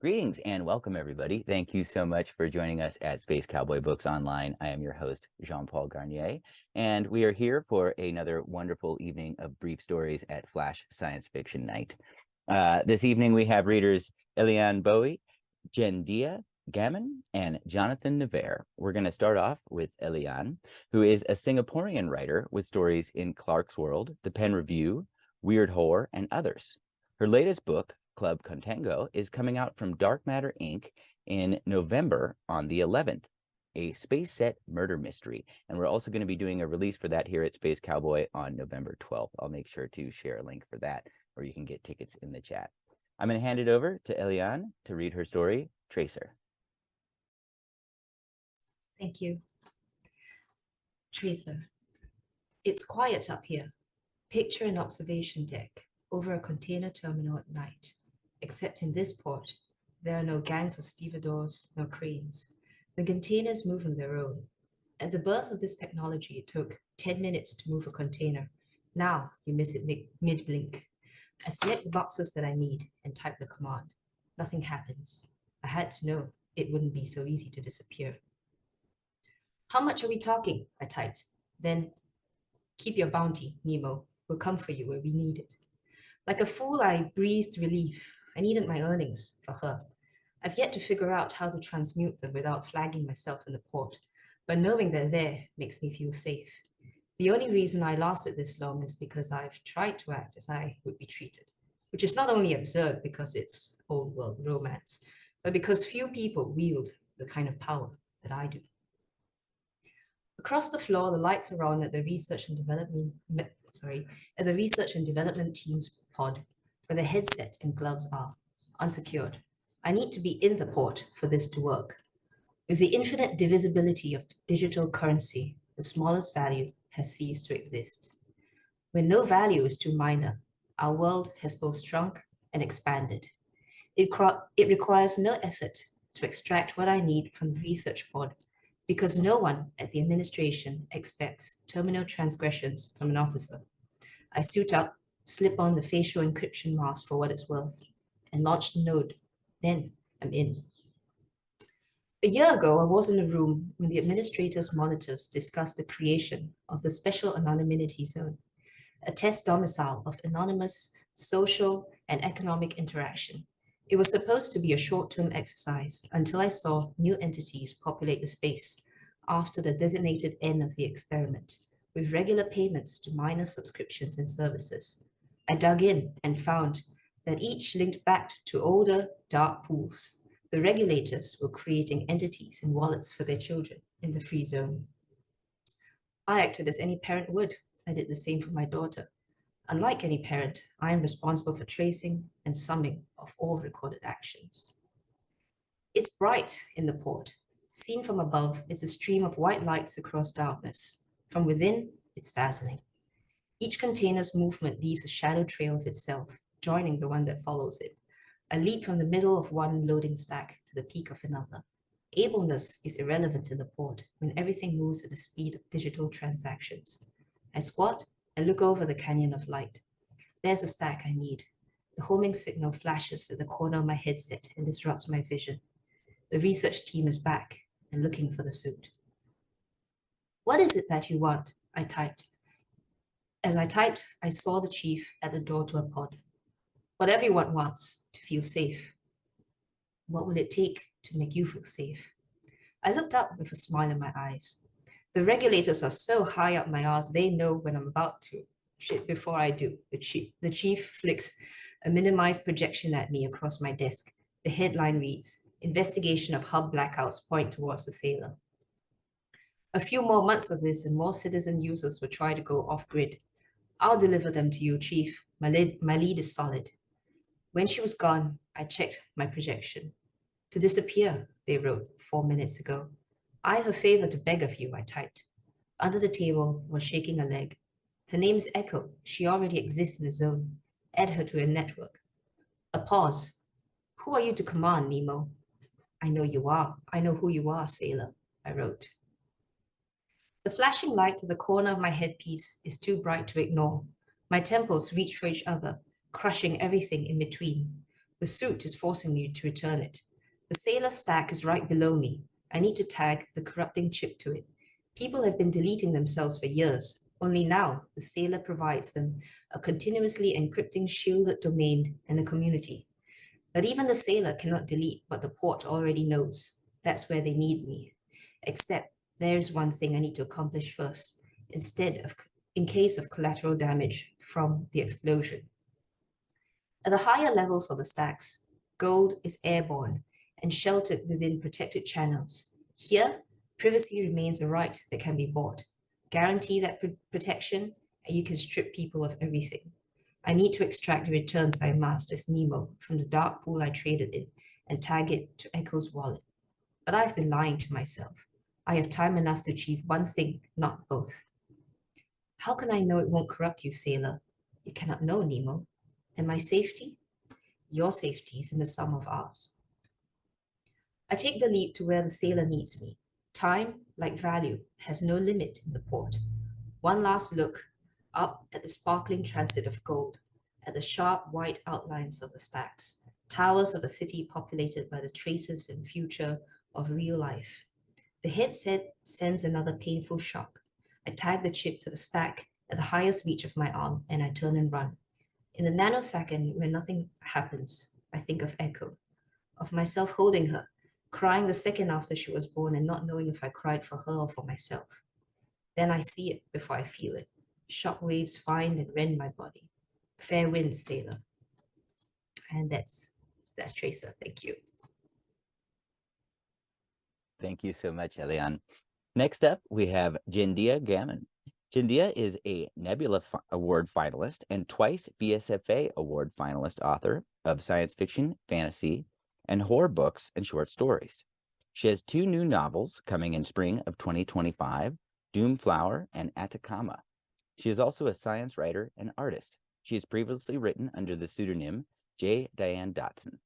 Greetings and welcome, everybody. Thank you so much for joining us at Space Cowboy Books Online. I am your host, Jean-Paul Garnier, and we are here for another wonderful evening of brief stories at Flash Science Fiction Night. This evening, we have readers Eliane Boey, Jendia Gammon, and Jonathan Nevair. We're going to start off with Eliane, who is a Singaporean writer with stories in Clark's World, The Pen Review, Weird Horror, and others. Her latest book, Club Contango, is coming out from Dark Matter Inc. in November on the 11th, a space set murder mystery. And we're also going to be doing a release for that here at Space Cowboy on November 12th. I'll make sure to share a link for that, or you can get tickets in the chat. I'm going to hand it over to Eliane to read her story, Tracer. Thank you. Tracer. It's quiet up here. Picture an observation deck over a container terminal at night. Except in this port, there are no gangs of stevedores, no cranes. The containers move on their own. At the birth of this technology, it took 10 minutes to move a container. Now you miss it mid-blink. I select the boxes that I need and type the command. Nothing happens. I had to know it wouldn't be so easy to disappear. How much are we talking? I typed. Then, keep your bounty, Nemo. We'll come for you where we need it. Like a fool, I breathed relief. I needed my earnings for her. I've yet to figure out how to transmute them without flagging myself in the port, but knowing they're there makes me feel safe. The only reason I lasted this long is because I've tried to act as I would be treated, which is not only absurd because it's old world romance, but because few people wield the kind of power that I do. Across the floor, the lights are on at the research and development team's pod, where the headset and gloves are, unsecured. I need to be in the port for this to work. With the infinite divisibility of digital currency, the smallest value has ceased to exist. When no value is too minor, our world has both shrunk and expanded. It requires no effort to extract what I need from the research pod, because no one at the administration expects terminal transgressions from an officer. I suit up, slip on the facial encryption mask for what it's worth, and launch the node. Then I'm in. A year ago, I was in a room when the administrator's monitors discussed the creation of the Special Anonymity Zone, a test domicile of anonymous social and economic interaction. It was supposed to be a short-term exercise until I saw new entities populate the space after the designated end of the experiment, with regular payments to minor subscriptions and services. I dug in and found that each linked back to older, dark pools. The regulators were creating entities and wallets for their children in the free zone. I acted as any parent would. I did the same for my daughter. Unlike any parent, I am responsible for tracing and summing of all recorded actions. It's bright in the port. Seen from above, it's a stream of white lights across darkness. From within, it's dazzling. Each container's movement leaves a shadow trail of itself, joining the one that follows it. I leap from the middle of one loading stack to the peak of another. Ableness is irrelevant in the port when everything moves at the speed of digital transactions. I squat and look over the canyon of light. There's a stack I need. The homing signal flashes at the corner of my headset and disrupts my vision. The research team is back and looking for the suit. What is it that you want? I typed. As I typed, I saw the chief at the door to a pod. What everyone wants, to feel safe. What will it take to make you feel safe? I looked up with a smile in my eyes. The regulators are so high up my arse, they know when I'm about to. Shit before I do. The chief flicks a minimized projection at me across my desk. The headline reads, "Investigation of hub blackouts point towards the sailor." A few more months of this and more citizen users will try to go off-grid. I'll deliver them to you, Chief. My lead is solid. When she was gone, I checked my projection. To disappear, they wrote 4 minutes ago. I have a favor to beg of you, I typed. Under the table was shaking a leg. Her name is Echo. She already exists in the zone. Add her to your network. A pause. Who are you to command, Nemo? I know you are. I know who you are, sailor, I wrote. The flashing light to the corner of my headpiece is too bright to ignore. My temples reach for each other, crushing everything in between. The suit is forcing me to return it. The sailor stack is right below me. I need to tag the corrupting chip to it. People have been deleting themselves for years. Only now, the sailor provides them a continuously encrypting shielded domain and a community. But even the sailor cannot delete what the port already knows. That's where they need me. Except there's one thing I need to accomplish first, in case of collateral damage from the explosion. At the higher levels of the stacks, gold is airborne and sheltered within protected channels. Here, privacy remains a right that can be bought. Guarantee that protection, and you can strip people of everything. I need to extract the returns I amassed as Nemo from the dark pool I traded in and tag it to Echo's wallet. But I've been lying to myself. I have time enough to achieve one thing, not both. How can I know it won't corrupt you, sailor? You cannot know, Nemo. And my safety? Your safety is in the sum of ours. I take the leap to where the sailor needs me. Time, like value, has no limit in the port. One last look up at the sparkling transit of gold, at the sharp white outlines of the stacks, towers of a city populated by the traces and future of real life. The headset sends another painful shock. I tag the chip to the stack at the highest reach of my arm and I turn and run. In the nanosecond when nothing happens, I think of Echo, of myself holding her, crying the second after she was born and not knowing if I cried for her or for myself. Then I see it before I feel it. Shock waves find and rend my body. Fair winds, sailor. And that's Tracer. Thank you. Thank you so much, Eliane. Next up, we have Jendia Gammon. Jendia is a Nebula Award finalist and twice BSFA Award finalist author of science fiction, fantasy, and horror books and short stories. She has 2 new novels coming in spring of 2025, Doomflower and Atacama. She is also a science writer and artist. She has previously written under the pseudonym J. Diane Dotson.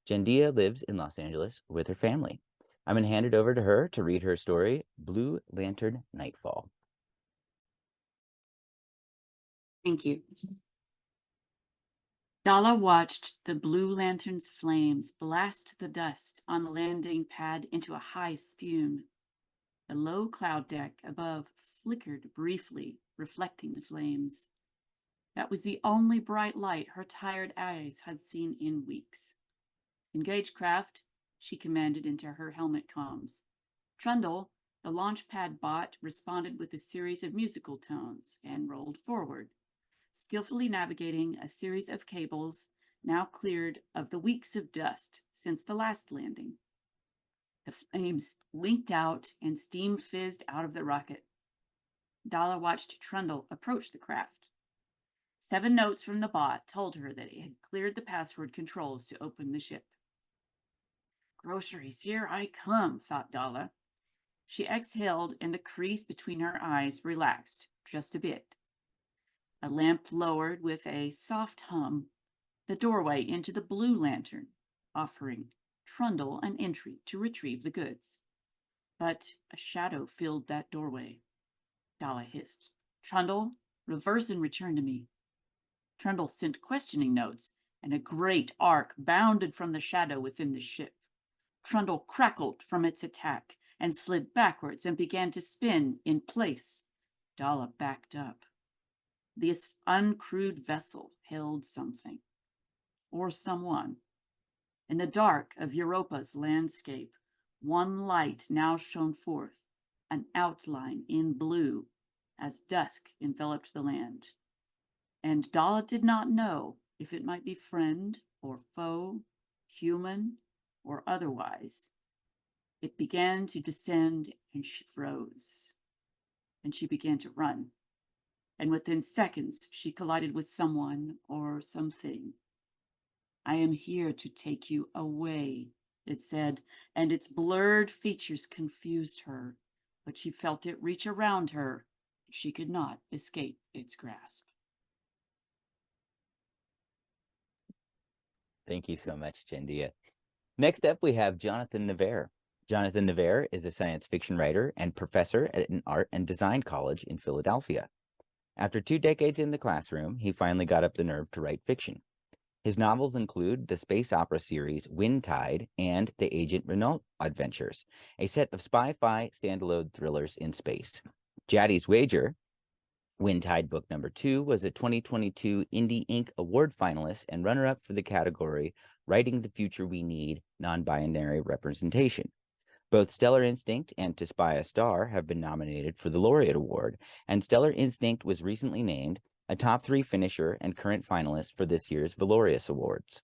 Jendia lives in Los Angeles with her family. I'm going to hand it over to her to read her story, Blue Lantern Nightfall. Thank you. Dala watched the Blue Lantern's flames blast the dust on the landing pad into a high spume. The low cloud deck above flickered briefly, reflecting the flames. That was the only bright light her tired eyes had seen in weeks. Engage craft, she commanded into her helmet comms. Trundle, the launch pad bot, responded with a series of musical tones and rolled forward, skillfully navigating a series of cables now cleared of the weeks of dust since the last landing. The flames winked out and steam fizzed out of the rocket. Dala watched Trundle approach the craft. 7 notes from the bot told her that it had cleared the password controls to open the ship. Groceries, here I come, thought Dala. She exhaled and the crease between her eyes relaxed just a bit. A lamp lowered with a soft hum the doorway into the Blue Lantern, offering Trundle an entry to retrieve the goods. But a shadow filled that doorway. Dala hissed, Trundle, reverse and return to me. Trundle sent questioning notes, and a great arc bounded from the shadow within the ship. Trundle crackled from its attack and slid backwards and began to spin in place. Dala backed up. This uncrewed vessel held something, or someone. In the dark of Europa's landscape, one light now shone forth, an outline in blue, as dusk enveloped the land. And Dala did not know if it might be friend or foe, human or otherwise. It began to descend and she froze. Then she began to run. And within seconds, she collided with someone or something. I am here to take you away, it said, and its blurred features confused her, but she felt it reach around her. She could not escape its grasp. Thank you so much, Jendia. Next up, we have Jonathan Nevair. Jonathan Nevair is a science fiction writer and professor at an art and design college in Philadelphia. After 2 decades in the classroom, he finally got up the nerve to write fiction. His novels include the space opera series Windtide and the Agent Renault Adventures, a set of spy-fi standalone thrillers in space. Jaddy's Wager, Windtide Book Number 2, was a 2022 Indie Ink Award finalist and runner-up for the category Writing the Future We Need, Non-Binary Representation. Both Stellar Instinct and To Spy a Star have been nominated for the Laureate Award, and Stellar Instinct was recently named a top 3 finisher and current finalist for this year's Valorius Awards.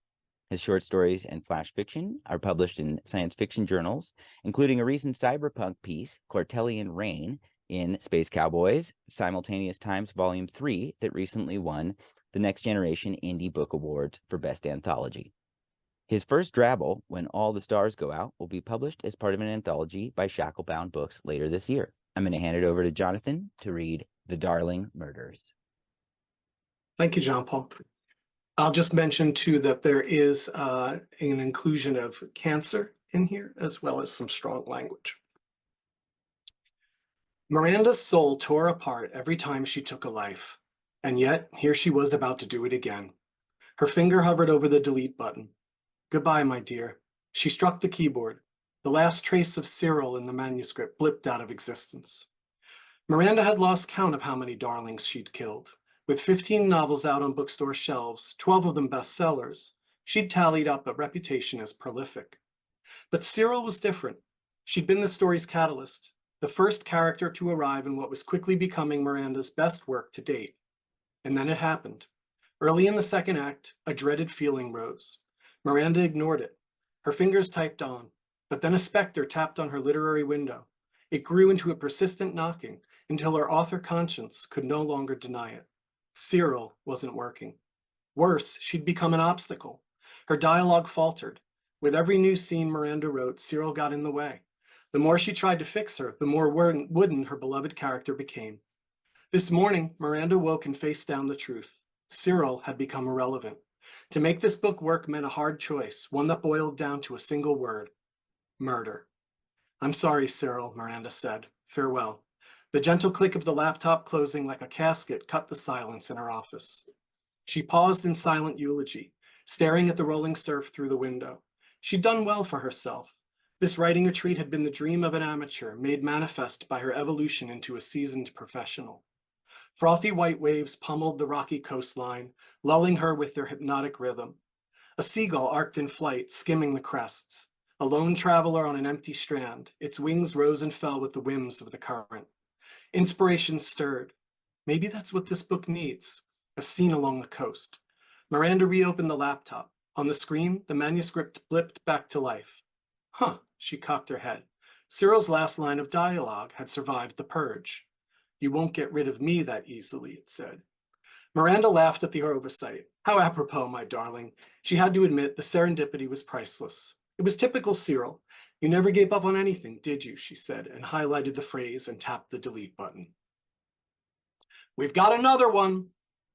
His short stories and flash fiction are published in science fiction journals, including a recent cyberpunk piece, Cortellian Rain, in Space Cowboys, Simultaneous Times Volume 3, that recently won the Next Generation Indie Book Awards for Best Anthology. His first Drabble, When All the Stars Go Out, will be published as part of an anthology by Shacklebound Books later this year. I'm going to hand it over to Jonathan to read The Darling Murders. Thank you, John Paul. I'll just mention, too, that there is an inclusion of cancer in here, as well as some strong language. Miranda's soul tore apart every time she took a life, and yet here she was about to do it again. Her finger hovered over the delete button. Goodbye, my dear. She struck the keyboard. The last trace of Cyril in the manuscript blipped out of existence. Miranda had lost count of how many darlings she'd killed. With 15 novels out on bookstore shelves, 12 of them bestsellers, she'd tallied up a reputation as prolific. But Cyril was different. She'd been the story's catalyst, the first character to arrive in what was quickly becoming Miranda's best work to date. And then it happened. Early in the second act, a dreaded feeling rose. Miranda ignored it. Her fingers typed on, but then a specter tapped on her literary window. It grew into a persistent knocking until her author conscience could no longer deny it. Cyril wasn't working. Worse, she'd become an obstacle. Her dialogue faltered. With every new scene Miranda wrote, Cyril got in the way. The more she tried to fix her, the more wooden her beloved character became. This morning, Miranda woke and faced down the truth. Cyril had become irrelevant. To make this book work meant a hard choice, one that boiled down to a single word: murder. I'm sorry, Cyril, Miranda said. Farewell. The gentle click of the laptop closing like a casket cut the silence in her office. She paused in silent eulogy, staring at the rolling surf through the window. She'd done well for herself. This writing retreat had been the dream of an amateur, made manifest by her evolution into a seasoned professional. Frothy white waves pummeled the rocky coastline, lulling her with their hypnotic rhythm. A seagull arced in flight, skimming the crests. A lone traveler on an empty strand, its wings rose and fell with the whims of the current. Inspiration stirred. Maybe that's what this book needs, a scene along the coast. Miranda reopened the laptop. On the screen, the manuscript blipped back to life. Huh, she cocked her head. Cyril's last line of dialogue had survived the purge. You won't get rid of me that easily, it said. Miranda laughed at the oversight. How apropos, my darling. She had to admit the serendipity was priceless. It was typical Cyril. You never gave up on anything, did you? She said, and highlighted the phrase and tapped the delete button. We've got another one.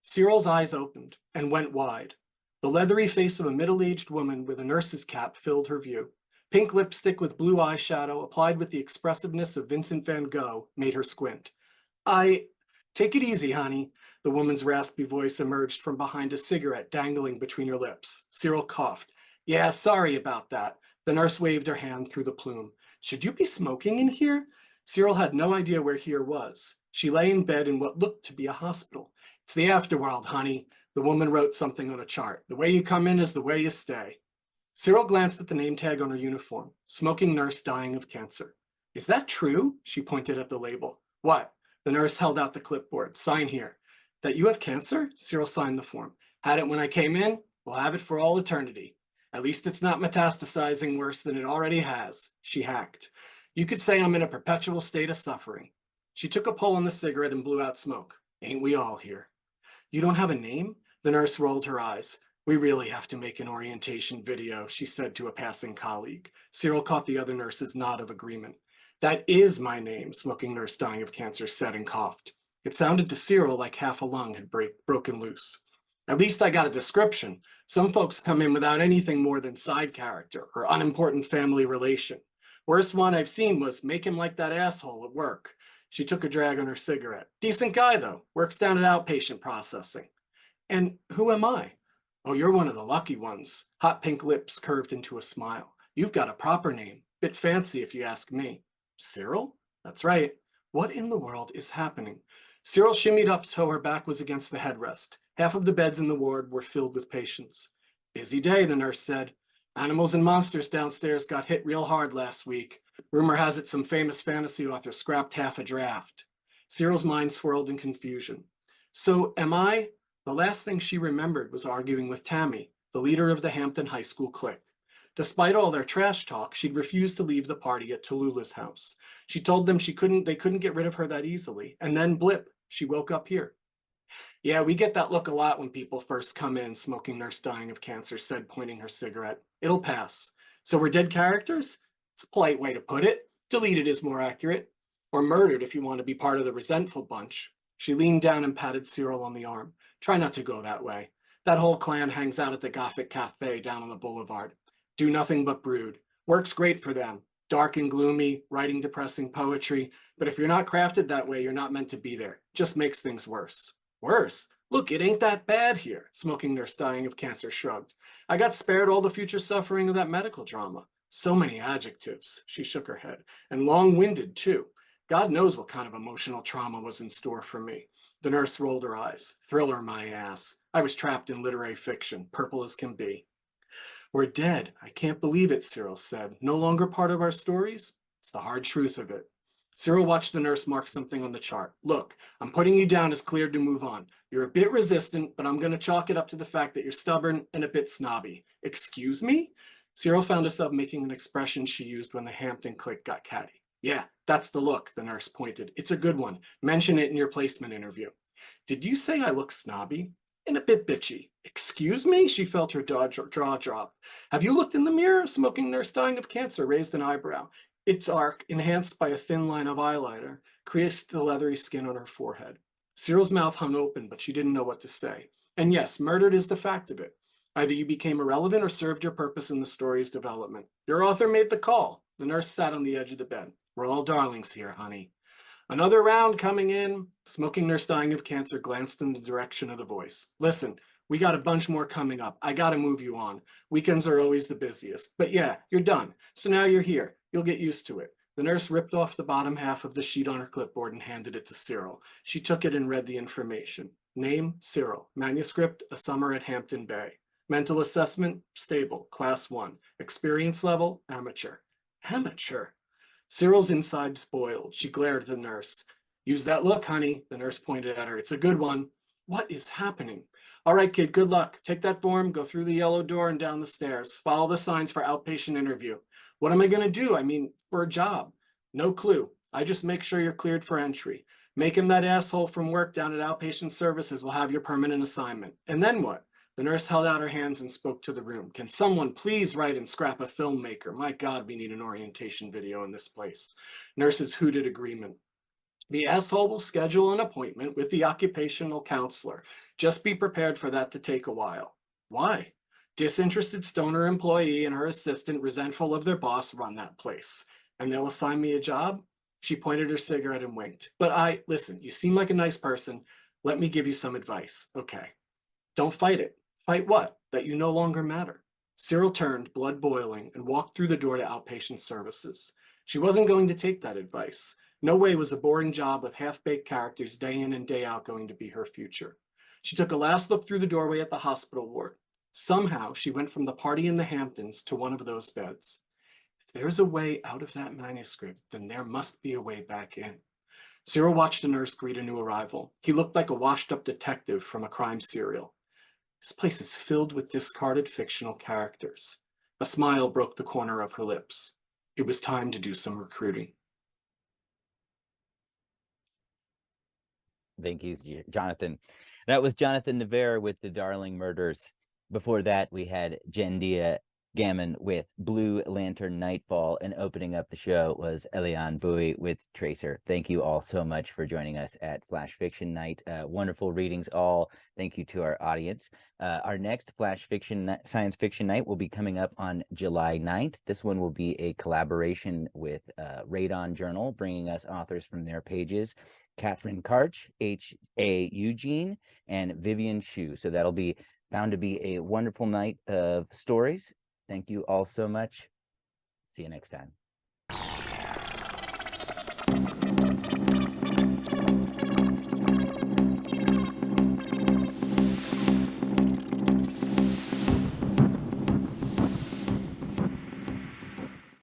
Cyril's eyes opened and went wide. The leathery face of a middle-aged woman with a nurse's cap filled her view. Pink lipstick with blue eyeshadow applied with the expressiveness of Vincent van Gogh made her squint. Take it easy, honey. The woman's raspy voice emerged from behind a cigarette dangling between her lips. Cyril coughed. Yeah, sorry about that. The nurse waved her hand through the plume. Should you be smoking in here? Cyril had no idea where here was. She lay in bed in what looked to be a hospital. It's the afterworld, honey. The woman wrote something on a chart. The way you come in is the way you stay. Cyril glanced at the name tag on her uniform. Smoking nurse dying of cancer. Is that true? She pointed at the label. What? The nurse held out the clipboard. Sign here. That you have cancer? Cyril signed the form. Had it when I came in. We'll have it for all eternity. At least it's not metastasizing worse than it already has. She hacked. You could say I'm in a perpetual state of suffering. She took a pull on the cigarette and blew out smoke. Ain't we all here? You don't have a name? The nurse rolled her eyes. We really have to make an orientation video, she said to a passing colleague. Cyril caught the other nurse's nod of agreement. That is my name, smoking nurse dying of cancer said and coughed. It sounded to Cyril like half a lung had broken loose. At least I got a description. Some folks come in without anything more than side character or unimportant family relation. Worst one I've seen was make him like that asshole at work. She took a drag on her cigarette. Decent guy, though. Works down at outpatient processing. And who am I? Oh, you're one of the lucky ones. Hot pink lips curved into a smile. You've got a proper name. Bit fancy if you ask me. Cyril? That's right. What in the world is happening? Cyril shimmied up till her back was against the headrest. Half of the beds in the ward were filled with patients. Busy day, the nurse said. Animals and monsters downstairs got hit real hard last week. Rumor has it some famous fantasy author scrapped half a draft. Cyril's mind swirled in confusion. So am I? The last thing she remembered was arguing with Tammy, the leader of the Hampton High School clique. Despite all their trash talk, she'd refused to leave the party at Tallulah's house. She told them they couldn't get rid of her that easily. And then blip, she woke up here. Yeah, we get that look a lot when people first come in, smoking nurse dying of cancer said, pointing her cigarette. It'll pass. So we're dead characters? It's a polite way to put it. Deleted is more accurate. Or murdered if you want to be part of the resentful bunch. She leaned down and patted Cyril on the arm. Try not to go that way. That whole clan hangs out at the Gothic Cafe down on the boulevard. Do nothing but brood. Works great for them. Dark and gloomy, writing depressing poetry. But if you're not crafted that way, you're not meant to be there. Just makes things worse. Worse? Look, it ain't that bad here, smoking nurse dying of cancer shrugged. I got spared all the future suffering of that medical drama. So many adjectives, she shook her head, and long-winded too. God knows what kind of emotional trauma was in store for me. The nurse rolled her eyes. Thriller, my ass. I was trapped in literary fiction, purple as can be. We're dead. I can't believe it, Cyril said. No longer part of our stories? It's the hard truth of it. Cyril watched the nurse mark something on the chart. Look, I'm putting you down as cleared to move on. You're a bit resistant, but I'm going to chalk it up to the fact that you're stubborn and a bit snobby. Excuse me? Cyril found herself making an expression she used when the Hampton clique got catty. Yeah, that's the look, the nurse pointed. It's a good one. Mention it in your placement interview. Did you say I look snobby? And a bit bitchy. Excuse me? She felt her jaw drop. Have you looked in the mirror? Smoking nurse dying of cancer raised an eyebrow. Its arc, enhanced by a thin line of eyeliner, creased the leathery skin on her forehead. Cyril's mouth hung open, but she didn't know what to say. And yes, murdered is the fact of it. Either you became irrelevant or served your purpose in the story's development. Your author made the call. The nurse sat on the edge of the bed. We're all darlings here, honey. Another round coming in. Smoking nurse dying of cancer glanced in the direction of the voice. Listen, we got a bunch more coming up. I gotta move you on. Weekends are always the busiest. But yeah, you're done. So now you're here. You'll get used to it. The nurse ripped off the bottom half of the sheet on her clipboard and handed it to Cyril. She took it and read the information. Name, Cyril. Manuscript, A Summer at Hampton Bay. Mental assessment, stable, class 1. Experience level, amateur. Amateur? Cyril's insides boiled. She glared at the nurse. Use that look, honey, the nurse pointed at her. It's a good one. What is happening? All right, kid, good luck. Take that form, go through the yellow door and down the stairs. Follow the signs for outpatient interview. What am I going to do? I mean, for a job. No clue. I just make sure you're cleared for entry. Make him that asshole from work down at outpatient services will have your permanent assignment. And then what? The nurse held out her hands and spoke to the room. Can someone please write and scrap a filmmaker? My God, we need an orientation video in this place. Nurses hooted agreement. The asshole will schedule an appointment with the occupational counselor. Just be prepared for that to take a while. Why? Disinterested stoner employee and her assistant, resentful of their boss, run that place. And they'll assign me a job? She pointed her cigarette and winked. But listen, you seem like a nice person. Let me give you some advice. Okay. Don't fight it. Fight what? That you no longer matter. Cyril turned, blood boiling, and walked through the door to outpatient services. She wasn't going to take that advice. No way was a boring job with half-baked characters day in and day out going to be her future. She took a last look through the doorway at the hospital ward. Somehow, she went from the party in the Hamptons to one of those beds. If there's a way out of that manuscript, then there must be a way back in. Cyril watched a nurse greet a new arrival. He looked like a washed-up detective from a crime serial. This place is filled with discarded fictional characters. A smile broke the corner of her lips. It was time to do some recruiting. Thank you, Jonathan. That was Jonathan Nevair with The Darling Murders. Before that, we had Jendia Gammon with Blue Lantern Nightfall, and opening up the show was Eliane Boey with Tracer. Thank you all so much for joining us at Flash Fiction Night. Wonderful readings all. Thank you to our audience. Our next Flash Fiction Science Fiction Night will be coming up on July 9th. This one will be a collaboration with Radon Journal, bringing us authors from their pages. Catherine Karch, H.A. Eugene, and Vivian Shu. So that'll be Bound to be a wonderful night of stories. Thank you all so much. See you next time.